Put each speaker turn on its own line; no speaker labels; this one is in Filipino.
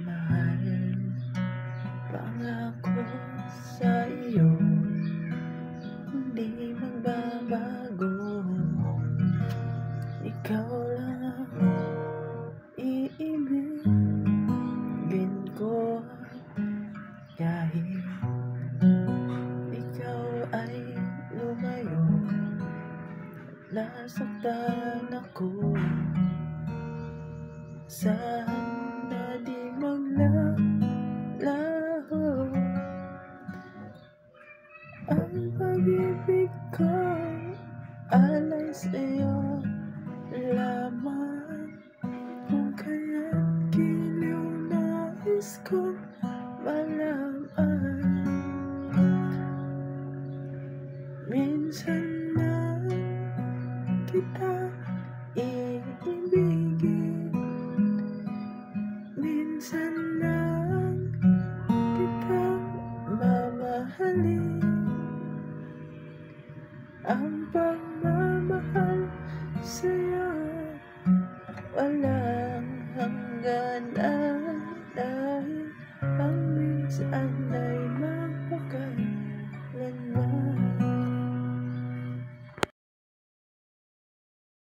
Mahal, pangako sa iyo, hindi magbabago. Ikaw lang iibigin ko, kahit ikaw ay lumayo. Nasaktan ako, sana di maglaho ang pag-ibig ko, alay sa'yo lamang. Kung kaya't giliw nais ko malaman, minsan lang kita iibigin, minsan lang kita mamahalin. Ang pagmamahal sa'yo walang hangganan.